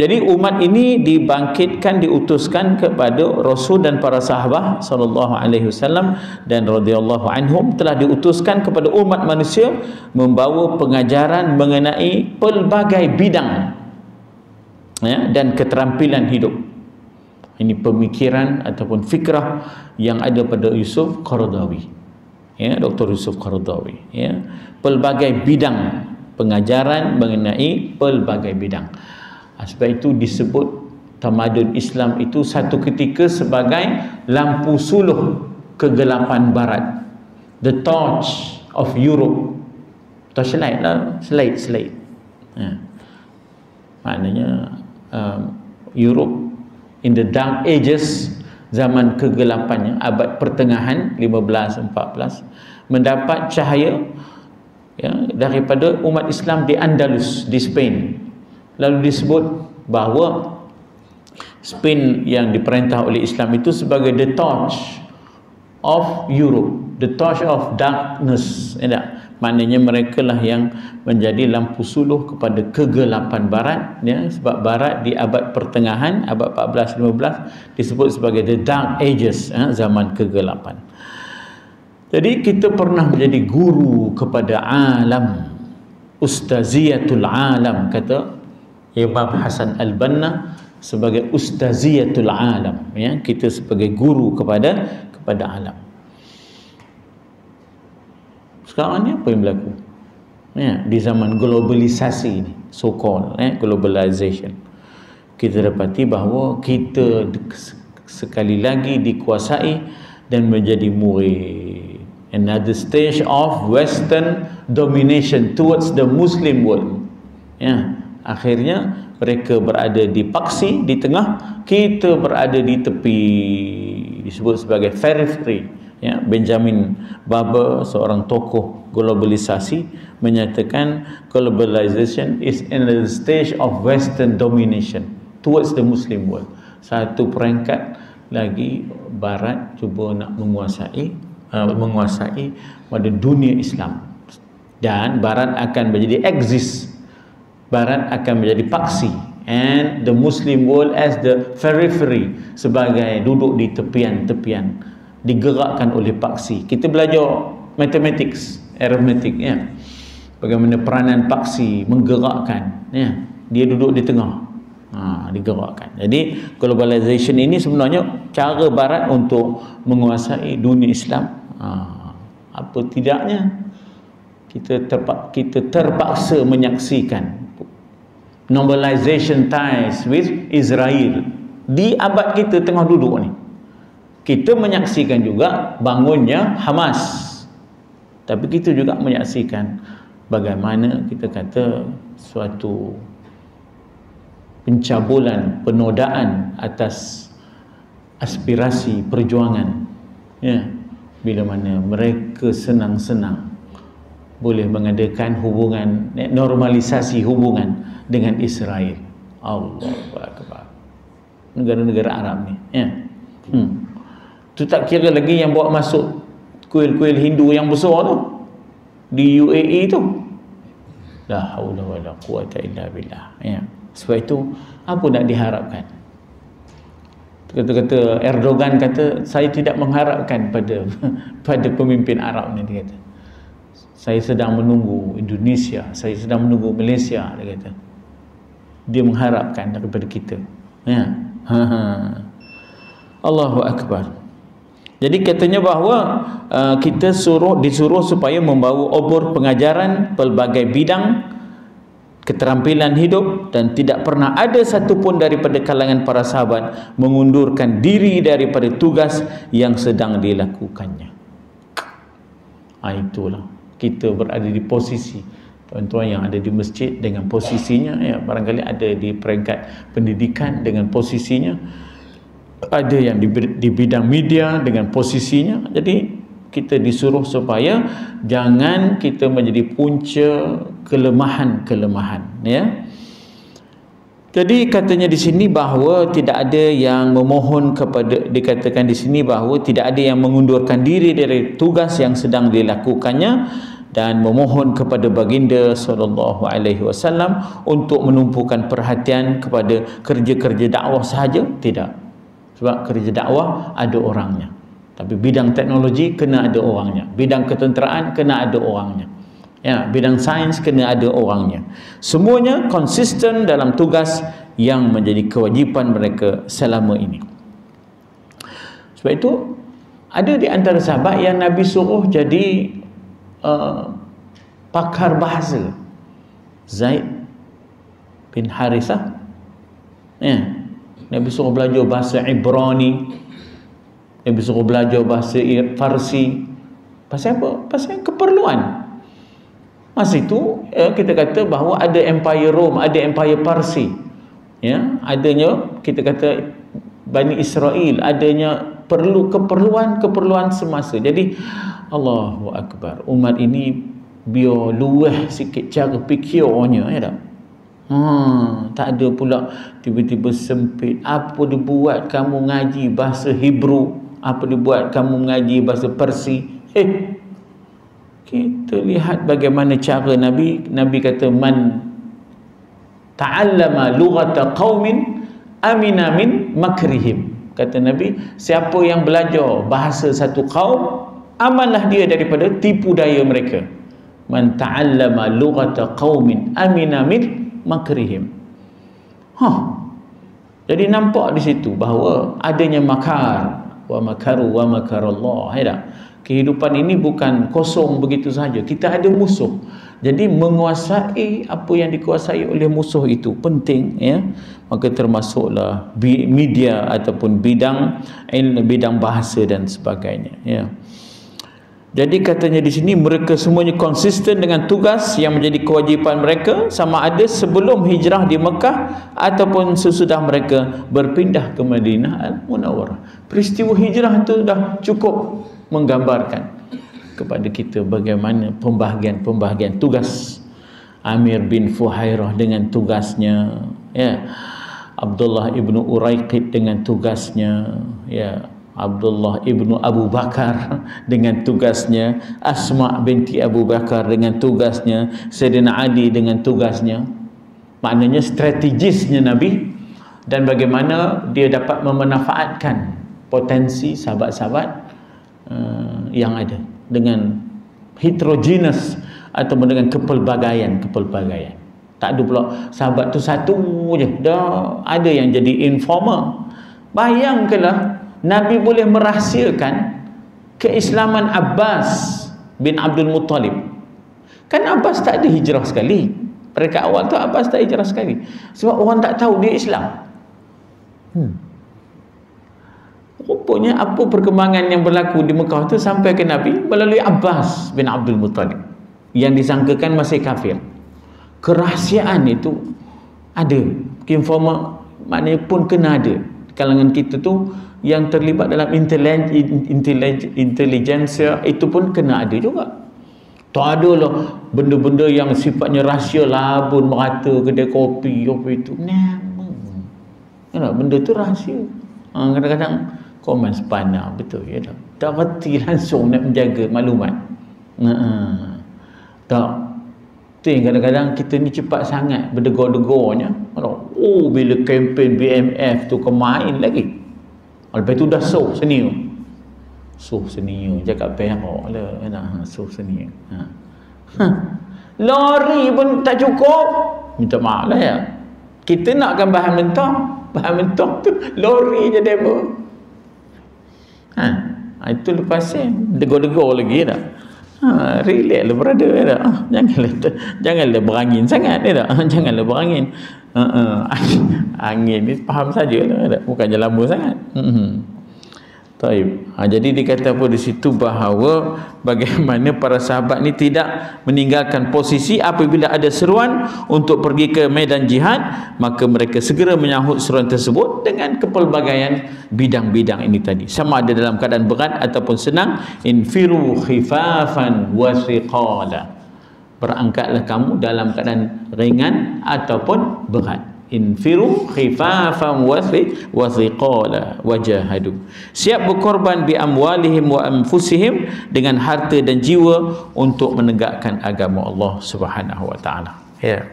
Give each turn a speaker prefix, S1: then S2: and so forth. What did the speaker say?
S1: Jadi umat ini dibangkitkan, diutuskan kepada Rasul dan para sahabat sallallahu alaihi wasallam dan radhiyallahu anhum, telah diutuskan kepada umat manusia membawa pengajaran mengenai pelbagai bidang, ya, dan keterampilan hidup. Ini pemikiran ataupun fikrah yang ada pada Yusuf Qaradawi, ya, Dr. Yusuf Qaradawi, ya. Pelbagai bidang pengajaran mengenai pelbagai bidang. Sebab itu disebut tamadun Islam itu satu ketika sebagai lampu suluh kegelapan barat, the torch of Europe. Torchlight lah, slide. Maknanya Europe in the dark ages, zaman kegelapannya, abad pertengahan 15-14, mendapat cahaya, ya, daripada umat Islam di Andalus, di Spain. Lalu disebut bahawa Spain yang diperintah oleh Islam itu sebagai the torch of Europe, the torch of darkness, ya. Maknanya mereka lah yang menjadi lampu suluh kepada kegelapan barat, ya. Sebab barat di abad pertengahan, abad 14-15 disebut sebagai the dark ages, ya, zaman kegelapan. Jadi kita pernah menjadi guru kepada alam, ustaziyatul alam, kata Imam Hasan Al-Banna, sebagai ustaziyatul alam, ya, kita sebagai guru kepada alam. Sekarang ni apa yang berlaku, ya, di zaman globalisasi ni, so called, globalization, kita dapati bahawa kita sekali lagi dikuasai dan menjadi murid, another stage of western domination towards the Muslim world, ya. Akhirnya mereka berada di paksi, di tengah, kita berada di tepi, disebut sebagai periphery, ya. Benjamin Barber, seorang tokoh globalisasi, menyatakan globalization is in the stage of western domination towards the Muslim world. Satu peringkat lagi barat cuba nak menguasai pada dunia Islam, dan barat akan menjadi exist, barat akan menjadi paksi, and the Muslim world as the periphery, sebagai duduk di tepian-tepian, digerakkan oleh paksi. Kita belajar mathematics, arithmetic, ya, bagaimana peranan paksi menggerakkan, ya. Dia duduk di tengah, digerakkan. Jadi globalization ini sebenarnya cara barat untuk menguasai dunia Islam. Apa tidaknya kita terpaksa menyaksikan normalization ties with Israel di abad kita tengah duduk ni. Kita menyaksikan juga bangunnya Hamas, tapi kita juga menyaksikan bagaimana kita kata suatu pencabulan, penodaan atas aspirasi perjuangan, ya, bila mana mereka senang-senang boleh mengadakan hubungan, normalisasi hubungan dengan Israel. Allahu Akbar. Negara-negara Arab ni, ya. Tu tak kira lagi yang bawa masuk kuil-kuil Hindu yang besar tu di UAE tu. La haula wala quwata illa billah, ya. Sebab itu apa nak diharapkan? Kata-kata Erdogan kata, saya tidak mengharapkan pada pemimpin Arab ni, dia kata. Saya sedang menunggu Indonesia, saya sedang menunggu Malaysia, dia kata. Dia mengharapkan daripada kita, ya. Allahu Akbar. Jadi katanya bahawa kita disuruh supaya membawa obor pengajaran pelbagai bidang keterampilan hidup, dan tidak pernah ada satupun daripada kalangan para sahabat mengundurkan diri daripada tugas yang sedang dilakukannya. Itulah kita berada di posisi, tuan-tuan yang ada di masjid dengan posisinya, ya, barangkali ada di peringkat pendidikan dengan posisinya, ada yang di bidang media dengan posisinya. Jadi kita disuruh supaya jangan kita menjadi punca kelemahan-kelemahan, ya. Jadi katanya di sini bahawa tidak ada yang memohon kepada, dikatakan di sini bahawa tidak ada yang mengundurkan diri dari tugas yang sedang dilakukannya, dan memohon kepada baginda sallallahu alaihi wasallam untuk menumpukan perhatian kepada kerja-kerja dakwah sahaja. Tidak. Sebab kerja dakwah ada orangnya. Tapi bidang teknologi kena ada orangnya. Bidang ketenteraan kena ada orangnya. Ya, bidang sains kena ada orangnya. Semuanya konsisten dalam tugas yang menjadi kewajipan mereka selama ini. Sebab itu ada di antara sahabat yang Nabi suruh jadi pakar bahasa. Zaid bin Harithah, ya, Nabi suruh belajar bahasa Ibrani, Nabi suruh belajar bahasa Farsi. Pasal apa? Pasal keperluan. Masa itu kita kata bahawa ada Empire Rome, ada Empire Parsi, ya, adanya kita kata Bani Israel, adanya keperluan semasa. Jadi Allahu Akbar, umat ini biar luah sikit cara fikirnya, ya tak? Tak ada pula tiba-tiba sempit. Apa dibuat kamu ngaji bahasa Hebrew, apa dibuat kamu ngaji bahasa Parsi? Kita lihat bagaimana cara Nabi kata, man ta'allama lughata qaumin amina min makrihim. Kata Nabi, siapa yang belajar bahasa satu kaum, amanlah dia daripada tipu daya mereka. Man ta'allama lughata qaumin amina min makrihim. Jadi nampak di situ bahawa adanya makar, wa makaru wa makarallah. Kehidupan ini bukan kosong begitu saja. Kita ada musuh. Jadi menguasai apa yang dikuasai oleh musuh itu penting, ya. Maka termasuklah media ataupun bidang bahasa dan sebagainya, ya. Jadi katanya di sini mereka semuanya konsisten dengan tugas yang menjadi kewajipan mereka, sama ada sebelum hijrah di Mekah ataupun sesudah mereka berpindah ke Madinah Al-Munawwarah. Peristiwa hijrah itu dah cukup menggambarkan kepada kita bagaimana pembahagian tugas. Amir bin Fuhairah dengan tugasnya, ya. Abdullah ibnu Uraiqid dengan tugasnya, ya. Abdullah ibnu Abu Bakar dengan tugasnya, Asma binti Abu Bakar dengan tugasnya, Sayyidina Ali dengan tugasnya. Maknanya strategisnya Nabi dan bagaimana dia dapat memanfaatkan potensi sahabat-sahabat yang ada dengan heterogeneous ataupun dengan kepelbagaian. Tak ada pula sahabat tu satu je, dah ada yang jadi informer. Bayangkanlah Nabi boleh merahsiakan keislaman Abbas bin Abdul Muttalib. Kan Abbas tak ada hijrah sekali. Mereka awal tu Abbas tak hijrah sekali, sebab orang tak tahu dia Islam. Rupanya apa perkembangan yang berlaku di Mekah tu sampai ke Nabi melalui Abbas bin Abdul Muttalib yang disangkakan masih kafir. Kerahsiaan itu ada, informer maknanya pun kena ada. Kalangan kita tu yang terlibat dalam intelijensia itu pun kena ada juga. Tak ada lah benda-benda yang sifatnya rahsia, labun merata kedai kopi apa itu. Benda tu rahsia. Kadang-kadang komen sepana, betul ya tak? Tak reti langsung nak menjaga maklumat. Tak. Tu yang kadang-kadang kita ni cepat sangat berdegar-degarnya. Bila kempen BMF tu kemain lagi. Lepas tu dah suh senior. Cakap perak lah. Suh senior. Lori pun tak cukup. Minta maaf lah ya. Kita nakkan bahan mentah. Bahan mentah tu lori je demo. Itu lepas degar-degar lagi dah. Relax lah brother, dah. Janganlah berangin sangat dah. Janganlah berangin. Angin ni faham sajalah, dah. Bukannya lama sangat. Taib. Jadi dikata apa di situ bahawa bagaimana para sahabat ni tidak meninggalkan posisi apabila ada seruan untuk pergi ke medan jihad, maka mereka segera menyahut seruan tersebut dengan kepelbagaian bidang-bidang ini tadi. Sama ada dalam keadaan berat ataupun senang, infiru khifafan wa thiqala. Berangkatlah kamu dalam keadaan ringan ataupun berat. infiru khifafan wa thiqala wajahadu. Siap berkorban bi amwalihim wa anfusihim, dengan harta dan jiwa untuk menegakkan agama Allah Subhanahu wa taala. Ya.